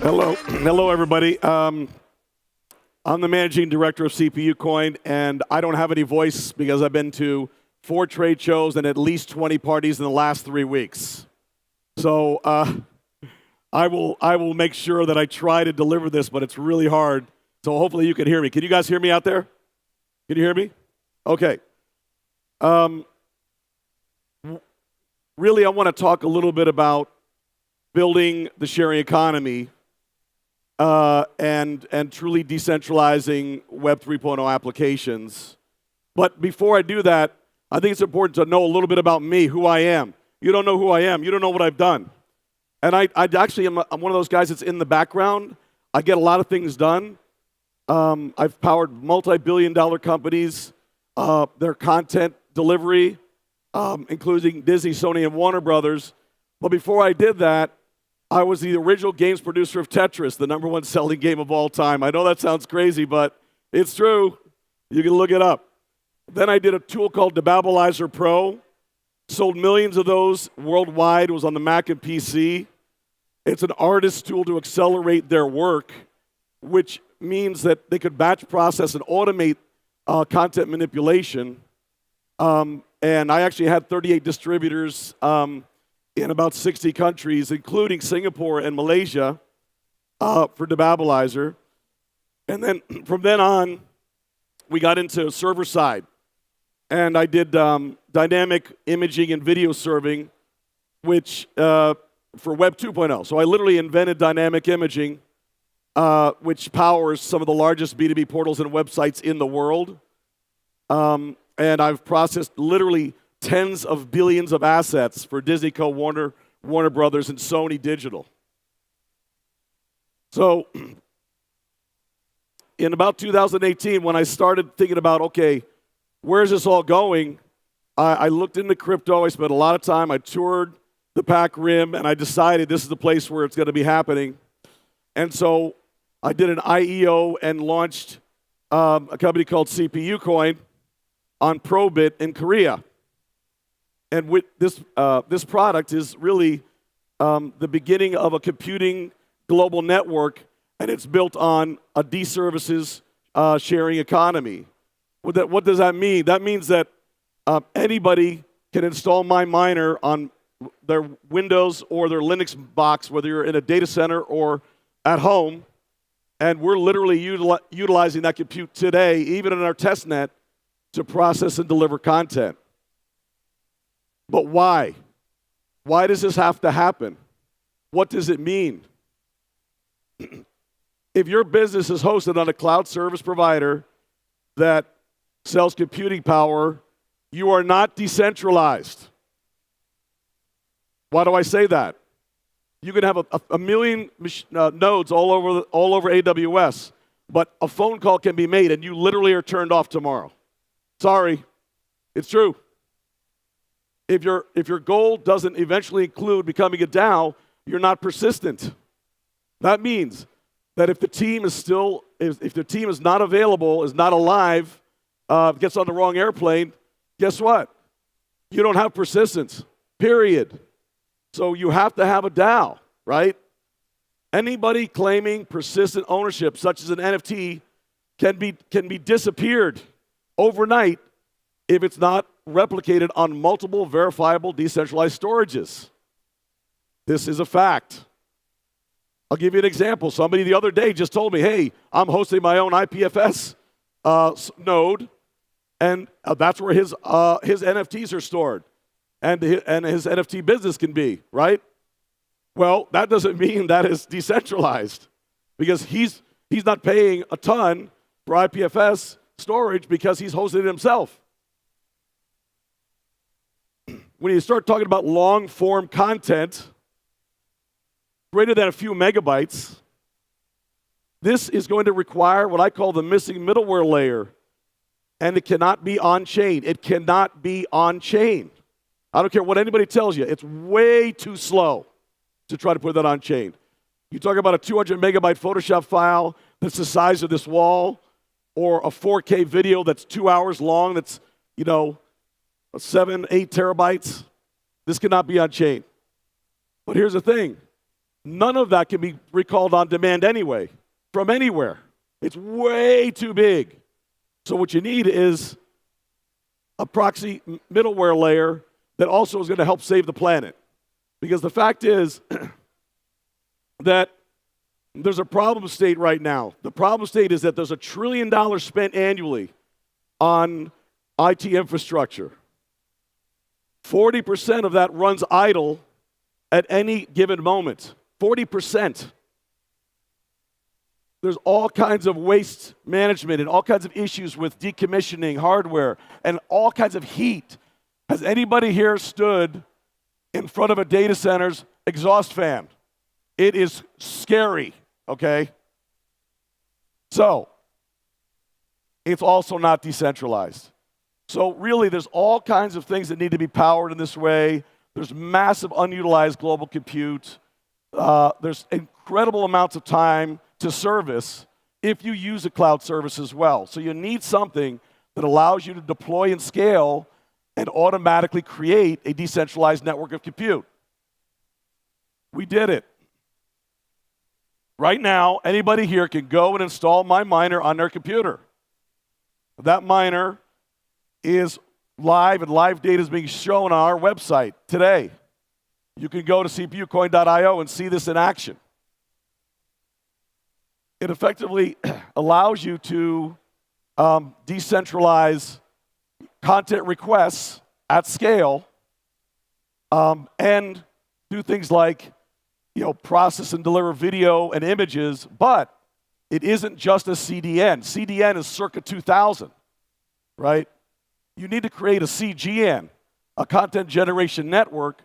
Hello, everybody. I'm the managing director of CPUcoin, and I don't have any voice because I've been to 4 trade shows and at least 20 parties in the last 3 weeks. So I will make sure that I try to deliver this, but it's really hard. So hopefully you can hear me. Can you guys hear me out there? Can you hear me? Okay. Really, I want to talk a little bit about building the sharing economy and truly decentralizing Web 3.0 applications. But before I do that, I think it's important to know a little bit about me, who I am. You don't know who I am. You don't know what I've done. And I actually am I'm one of those guys that's in the background. I get a lot of things done. I've powered multi-billion-dollar companies, their content delivery, including Disney, Sony, and Warner Brothers. But before I did that, I was the original games producer of Tetris, the #1 selling game of all time. I know that sounds crazy, but it's true. You can look it up. Then I did a tool called Debabbilizer Pro. Sold millions of those worldwide. It was on the Mac and PC. It's an artist tool to accelerate their work, which means that they could batch process and automate content manipulation. And I actually had 38 distributors in about 60 countries, including Singapore and Malaysia, for Debabbilizer. And then from then on, we got into server side. And I did dynamic imaging and video serving, which for Web 2.0. So I literally invented dynamic imaging, which powers some of the largest B2B portals and websites in the world. And I've processed literally tens of billions of assets for Disney Co., Warner Brothers, and Sony Digital. So in about 2018, when I started thinking about, okay, where's this all going? I looked into crypto. I spent a lot of time. I toured the Pac Rim, and I decided this is the place where it's going to be happening. And so I did an IEO and launched a company called CPUcoin on Probit in Korea. And with this product is really the beginning of a computing global network, and it's built on a D-services sharing economy. What does that mean? That means that anybody can install my miner on their Windows or their Linux box, whether you're in a data center or at home, and we're literally utilizing that compute today, even in our test net, to process and deliver content. But why? Why does this have to happen? What does it mean? If your business is hosted on a cloud service provider that sells computing power, you are not decentralized. Why do I say that? You can have a million nodes all over AWS, but a phone call can be made and you literally are turned off tomorrow. Sorry, it's true. If your goal doesn't eventually include becoming a DAO, you're not persistent. That means that if the team is not available, is not alive, gets on the wrong airplane, guess what? You don't have persistence, period. So you have to have a DAO, right? Anybody claiming persistent ownership, such as an NFT, can be disappeared overnight if it's not replicated on multiple verifiable decentralized storages. This is a fact. I'll give you an example. Somebody the other day just told me, hey, I'm hosting my own IPFS node, and that's where his NFTs are stored, and his NFT business can be, right? Well, that doesn't mean that is decentralized, because he's not paying a ton for IPFS storage because he's hosting it himself. When you start talking about long-form content, greater than a few megabytes, this is going to require what I call the missing middleware layer, and it cannot be on-chain. It cannot be on-chain. I don't care what anybody tells you. It's way too slow to try to put that on-chain. You talk about a 200 megabyte Photoshop file that's the size of this wall, or a 4K video that's 2 hours long, that's, 7, 8 terabytes. This cannot be on-chain. But here's the thing. None of that can be recalled on demand anyway, from anywhere. It's way too big. So what you need is a proxy middleware layer that also is going to help save the planet. Because the fact is that there's a problem state right now. The problem state is that there's $1 trillion spent annually on IT infrastructure. 40% of that runs idle at any given moment. 40%. There's all kinds of waste management and all kinds of issues with decommissioning hardware and all kinds of heat. Has anybody here stood in front of a data center's exhaust fan? It is scary, okay? So, it's also not decentralized. So really, there's all kinds of things that need to be powered in this way. There's massive unutilized global compute. There's incredible amounts of time to service if you use a cloud service as well. So you need something that allows you to deploy and scale and automatically create a decentralized network of compute. We did it. Right now, anybody here can go and install my miner on their computer. That miner is live, and live data is being shown on our website today. You can go to CPUcoin.io and see this in action. It effectively allows you to decentralize content requests at scale and do things like process and deliver video and images, but it isn't just a CDN. CDN is circa 2000, right? You need to create a CGN, a content generation network,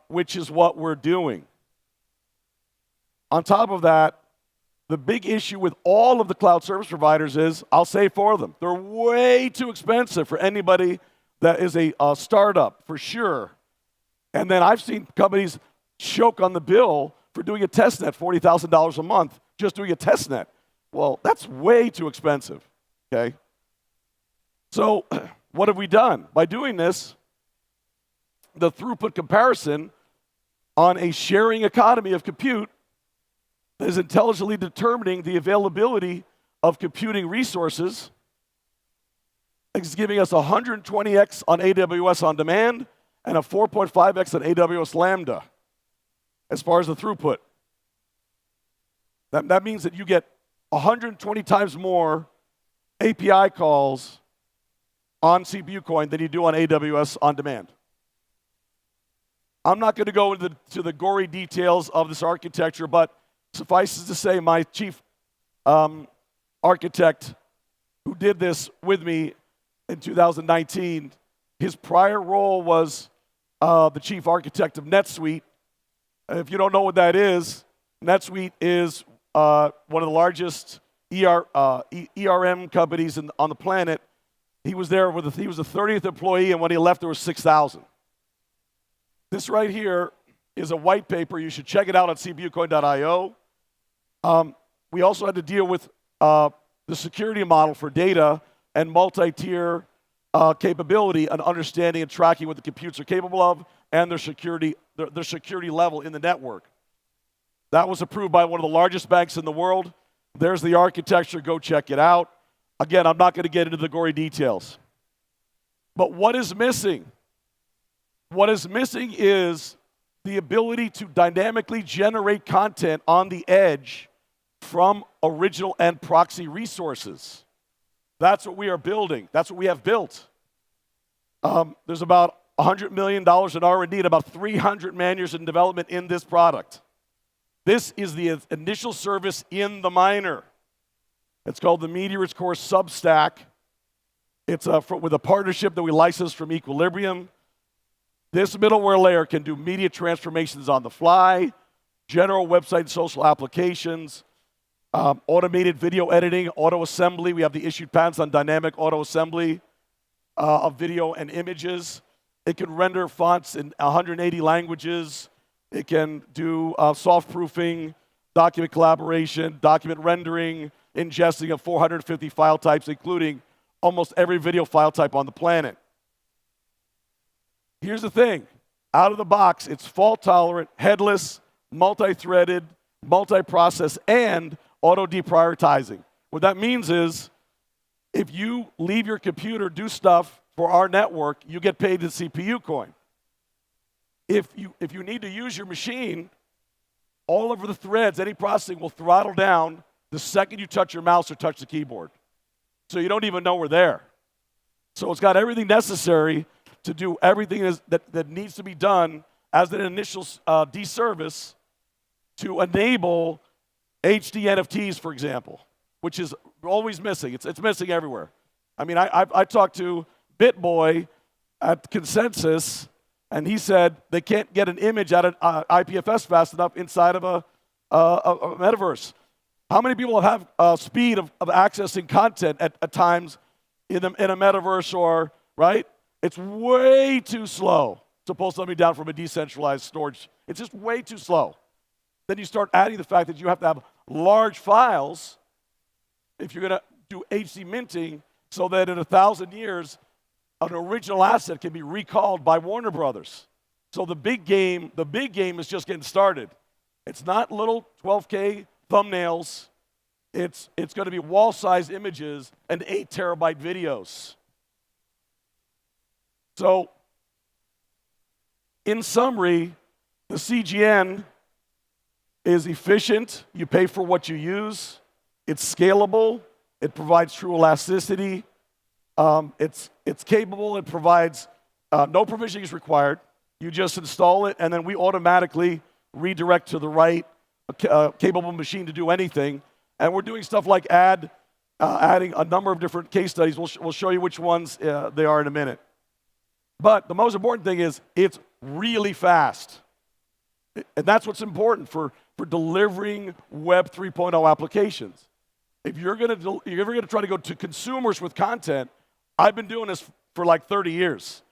which is what we're doing. On top of that, the big issue with all of the cloud service providers is, I'll say for them, they're way too expensive for anybody that is a startup, for sure. And then I've seen companies choke on the bill for doing a testnet, $40,000 a month, just doing a testnet. Well, that's way too expensive, okay? So what have we done? By doing this, the throughput comparison on a sharing economy of compute that is intelligently determining the availability of computing resources is giving us 120x on AWS on demand and a 4.5x on AWS Lambda as far as the throughput. That means that you get 120 times more API calls on CPUcoin than you do on AWS on demand. I'm not going to go into the gory details of this architecture, but suffices to say my chief architect who did this with me in 2019, his prior role was the chief architect of NetSuite. If you don't know what that is, NetSuite is one of the largest ERM companies on the planet. He was there he was the 30th employee, and when he left, there were 6,000. This right here is a white paper. You should check it out at CPUcoin.io. We also had to deal with the security model for data and multi-tier capability and understanding and tracking what the computes are capable of and their security level in the network. That was approved by one of the largest banks in the world. There's the architecture. Go check it out. Again, I'm not going to get into the gory details. But what is missing? What is missing is the ability to dynamically generate content on the edge from original and proxy resources. That's what we are building. That's what we have built. There's about $100 million in R&D and about 300 man-years in development in this product. This is the initial service in the miner. It's called the Meteor's Core Substack. It's with a partnership that we licensed from Equilibrium. This middleware layer can do media transformations on the fly, general website and social applications, automated video editing, auto assembly. We have the issued patents on dynamic auto assembly of video and images. It can render fonts in 180 languages. It can do soft proofing, document collaboration, document rendering, ingesting of 450 file types, including almost every video file type on the planet. Here's the thing. Out of the box, it's fault tolerant, headless, multi-threaded, multi-process, and auto-deprioritizing. What that means is, if you leave your computer, do stuff for our network, you get paid in CPUcoin. If you need to use your machine, all of the threads, any processing will throttle down the second you touch your mouse or touch the keyboard. So you don't even know we're there. So it's got everything necessary to do everything that needs to be done as an initial deservice to enable HD NFTs, for example, which is always missing. It's missing everywhere. I mean, I talked to BitBoy at Consensus, and he said they can't get an image out of IPFS fast enough inside of a metaverse. How many people have speed of accessing content at times in a metaverse or, right? It's way too slow to pull something down from a decentralized storage. It's just way too slow. Then you start adding the fact that you have to have large files if you're going to do HD minting so that in 1,000 years, an original asset can be recalled by Warner Brothers. So the big game is just getting started. It's not little 12K thumbnails. It's going to be wall-sized images and 8 terabyte videos. So, in summary, the CGN is efficient. You pay for what you use. It's scalable. It provides true elasticity. It's capable. It provides no provisioning is required. You just install it, and then we automatically redirect to the right capable machine to do anything. And we're doing stuff like adding a number of different case studies. We'll show you which ones they are in a minute. But the most important thing is it's really fast. And that's what's important for delivering Web 3.0 applications. If you're ever going to try to go to consumers with content, I've been doing this for like 30 years.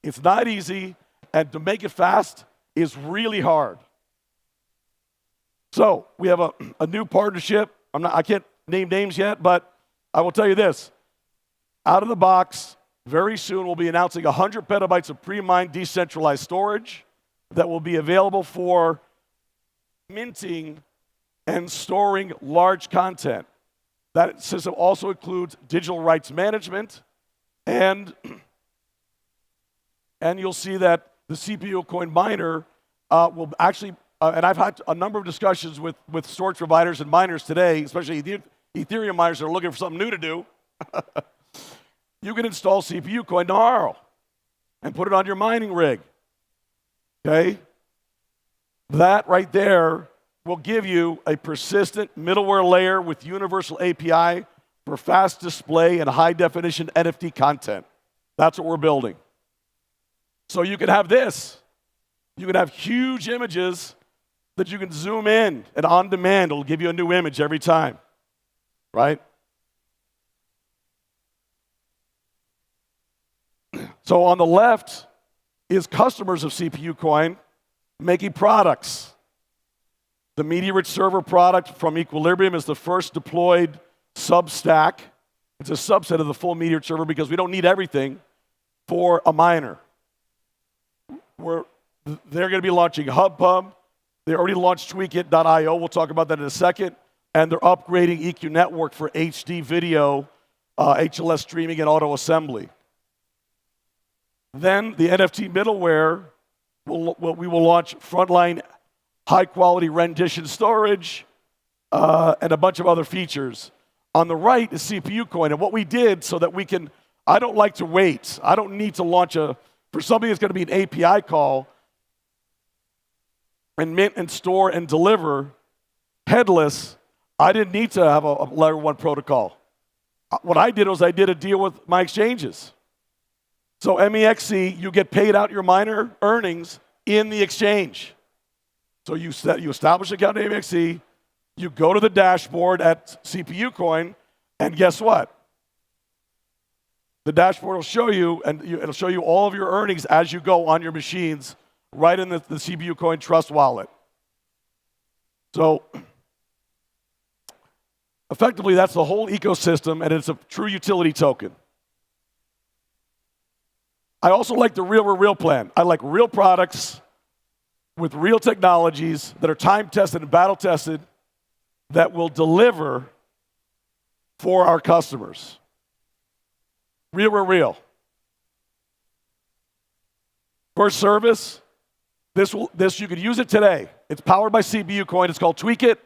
It's not easy, and to make it fast is really hard. So we have a new partnership. I can't name names yet, but I will tell you this. Out of the box, very soon we'll be announcing 100 petabytes of pre-mined decentralized storage that will be available for minting and storing large content. That system also includes digital rights management, and you'll see that the CPUcoin miner will actually, and I've had a number of discussions with storage providers and miners today, especially Ethereum miners that are looking for something new to do. You can install CPUcoin tomorrow and put it on your mining rig. Okay? That right there will give you a persistent middleware layer with universal API for fast display and high-definition NFT content. That's what we're building. So you can have this. You can have huge images that you can zoom in, and on demand, it'll give you a new image every time, right? So on the left is customers of CPUcoin making products. The media-rich server product from Equilibrium is the first deployed sub-stack. It's a subset of the full media server because we don't need everything for a miner. They're going to be launching HubPub. They already launched tweakit.io. We'll talk about that in a second. And they're upgrading EQ Network for HD video, HLS streaming, and auto assembly. Then the NFT middleware, we will launch frontline high-quality rendition storage and a bunch of other features. On the right is CPUcoin. And what we did so that we can, I don't like to wait. I don't need to launch for something that's going to be an API call and mint and store and deliver headless. I didn't need to have a layer 1 protocol. What I did was I did a deal with my exchanges. So MEXC, you get paid out your miner earnings in the exchange. So you establish an account at MEXC, you go to the dashboard at CPUcoin, and guess what? The dashboard will show you, and it'll show you all of your earnings as you go on your machines, right in the CPUcoin Trust wallet. So effectively, that's the whole ecosystem, and it's a true utility token. I also like the real plan. I like real products with real technologies that are time-tested and battle-tested that will deliver for our customers. Real. First service, this you could use it today. It's powered by CPUcoin. It's called Tweak It.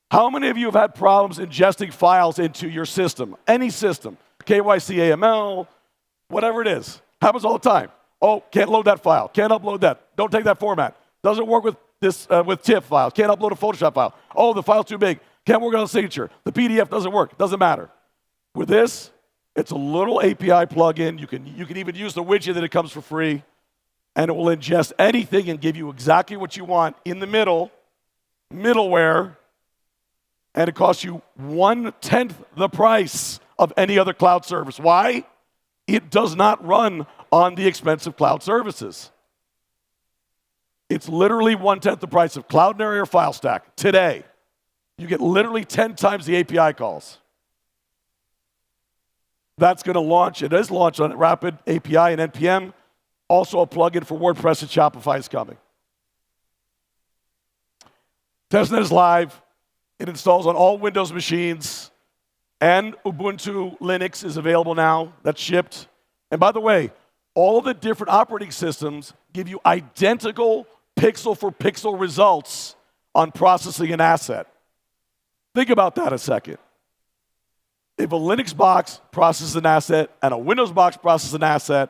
How many of you have had problems ingesting files into your system? Any system, KYC, AML, whatever it is. Happens all the time. Oh, can't load that file. Can't upload that. Don't take that format. Doesn't work with this with TIFF files. Can't upload a Photoshop file. Oh, the file's too big. Can't work on a signature. The PDF doesn't work. Doesn't matter. With this, it's a little API plugin. You can even use the widget that it comes for free, and it will ingest anything and give you exactly what you want in the middleware, and it costs you 1/10 the price of any other cloud service. Why? It does not run on the expensive cloud services. It's literally 1/10 the price of Cloudinary or FileStack today. You get literally 10 times the API calls. That's going to launch. It is launched on Rapid API and NPM. Also a plugin for WordPress and Shopify is coming. Testnet is live. It installs on all Windows machines, and Ubuntu Linux is available now. That's shipped. And by the way, all the different operating systems give you identical pixel-for-pixel results on processing an asset. Think about that a second. If a Linux box processes an asset and a Windows box processes an asset,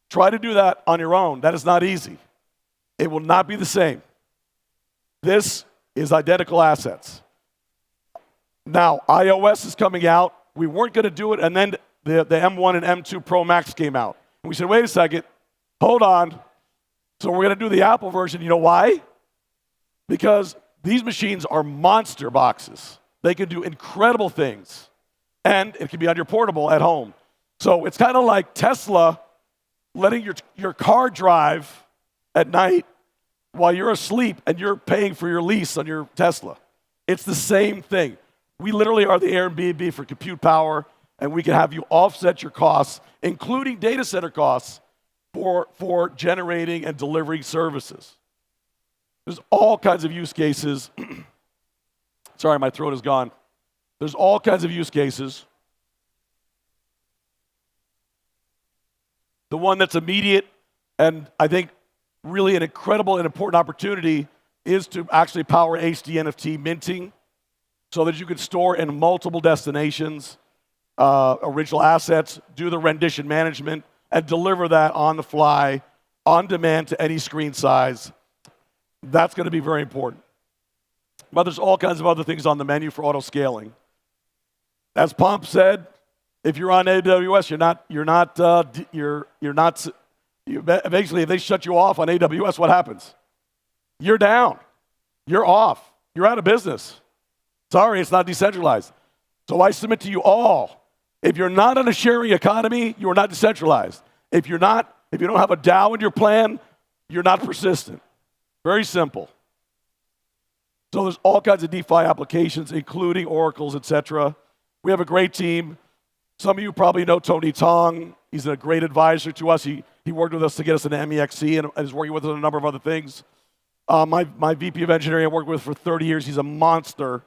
try to do that on your own. That is not easy. It will not be the same. This is identical assets. Now, iOS is coming out. We weren't going to do it, and then the M1 and M2 Pro Max came out. And we said, wait a second, hold on. So we're going to do the Apple version. You know why? Because these machines are monster boxes. They can do incredible things, and it can be on your portable at home. So it's kind of like Tesla letting your car drive at night while you're asleep and you're paying for your lease on your Tesla. It's the same thing. We literally are the Airbnb for compute power, and we can have you offset your costs, including data center costs, for generating and delivering services. There's all kinds of use cases. Sorry, my throat is gone. There's all kinds of use cases. The one that's immediate and I think really an incredible and important opportunity is to actually power HD NFT minting so that you can store in multiple destinations original assets, do the rendition management, and deliver that on the fly, on demand to any screen size. That's going to be very important. But there's all kinds of other things on the menu for auto scaling. As Pomp said, if you're on AWS, eventually if they shut you off on AWS, what happens? You're down. You're off. You're out of business. Sorry, it's not decentralized. So I submit to you all, if you're not on a sharing economy, you are not decentralized. If you don't have a DAO in your plan, you're not persistent. Very simple. So there's all kinds of DeFi applications, including oracles, etc. We have a great team. Some of you probably know Tony Tong. He's a great advisor to us. He worked with us to get us into MEXC and is working with us on a number of other things. My VP of engineering I worked with for 30 years. He's a monster.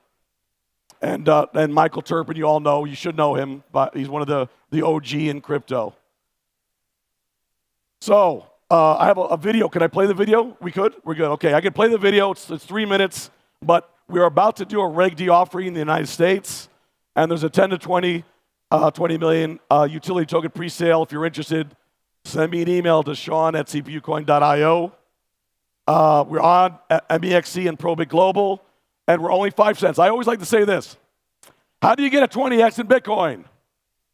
And Michael Turpin, you all know. You should know him. But he's one of the OG in crypto. So I have a video. Can I play the video? We could? We're good. Okay, I can play the video. It's 3 minutes. But we're about to do a Reg D offering in the United States. And there's a 10 to 20 million utility token pre-sale. If you're interested, send me an email to sean@cpucoin.io. We're on MEXC and Probit Global, and we're only 5 cents. I always like to say this. How do you get a 20x in Bitcoin?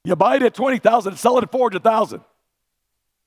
You buy it at 20,000 and sell it at 400,000.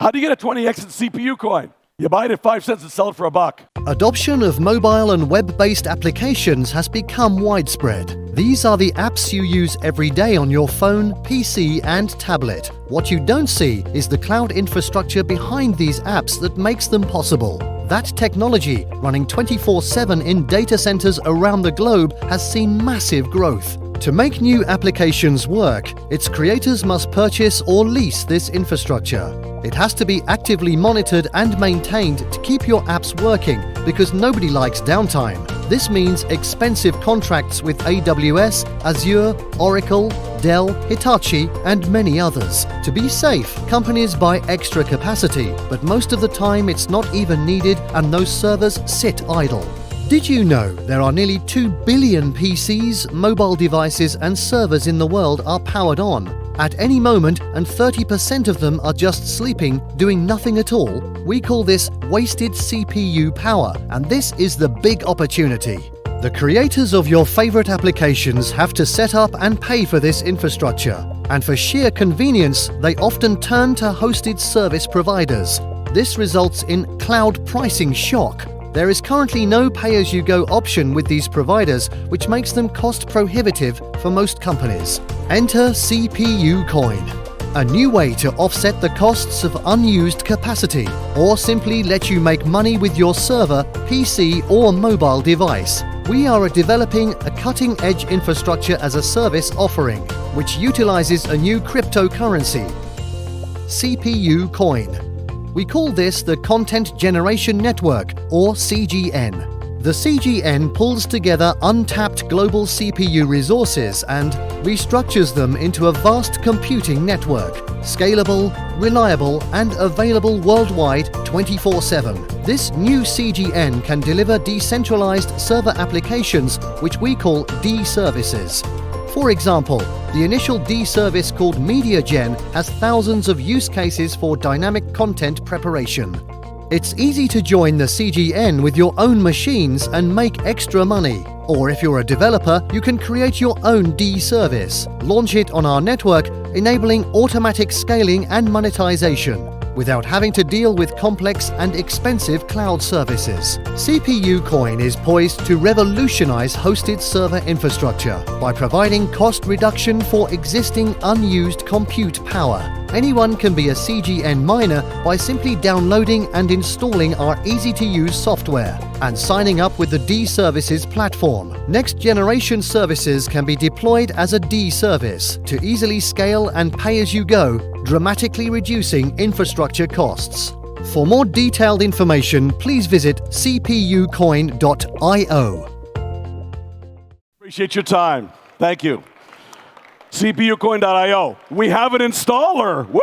How do you get a 20x in CPUcoin? You buy it at 5 cents and sell it for $1. Adoption of mobile and web-based applications has become widespread. These are the apps you use every day on your phone, PC, and tablet. What you don't see is the cloud infrastructure behind these apps that makes them possible. That technology, running 24/7 in data centers around the globe, has seen massive growth. To make new applications work, its creators must purchase or lease this infrastructure. It has to be actively monitored and maintained to keep your apps working because nobody likes downtime. This means expensive contracts with AWS, Azure, Oracle, Dell, Hitachi, and many others. To be safe, companies buy extra capacity, but most of the time it's not even needed and those servers sit idle. Did you know there are nearly 2 billion PCs, mobile devices, and servers in the world are powered on? At any moment, and 30% of them are just sleeping, doing nothing at all? We call this wasted CPU power, and this is the big opportunity. The creators of your favorite applications have to set up and pay for this infrastructure, and for sheer convenience, they often turn to hosted service providers. This results in cloud pricing shock. There is currently no pay-as-you-go option with these providers, which makes them cost-prohibitive for most companies. Enter CPUcoin, a new way to offset the costs of unused capacity, or simply let you make money with your server, PC, or mobile device. We are developing a cutting-edge infrastructure as a service offering, which utilizes a new cryptocurrency, CPUcoin. We call this the Content Generation Network, or CGN. The CGN pulls together untapped global CPU resources and restructures them into a vast computing network, scalable, reliable, and available worldwide 24/7. This new CGN can deliver decentralized server applications, which we call D-services. For example, the initial D service called MediaGen has thousands of use cases for dynamic content preparation. It's easy to join the CGN with your own machines and make extra money. Or if you're a developer, you can create your own D service, launch it on our network, enabling automatic scaling and monetization, without having to deal with complex and expensive cloud services. CPUcoin is poised to revolutionize hosted server infrastructure by providing cost reduction for existing unused compute power. Anyone can be a CGN miner by simply downloading and installing our easy-to-use software and signing up with the D-Services platform. Next-generation services can be deployed as a D-service to easily scale and pay-as-you-go, dramatically reducing infrastructure costs. For more detailed information, please visit cpucoin.io. Appreciate your time. Thank you. CPUcoin.io. We have an installer. Woo!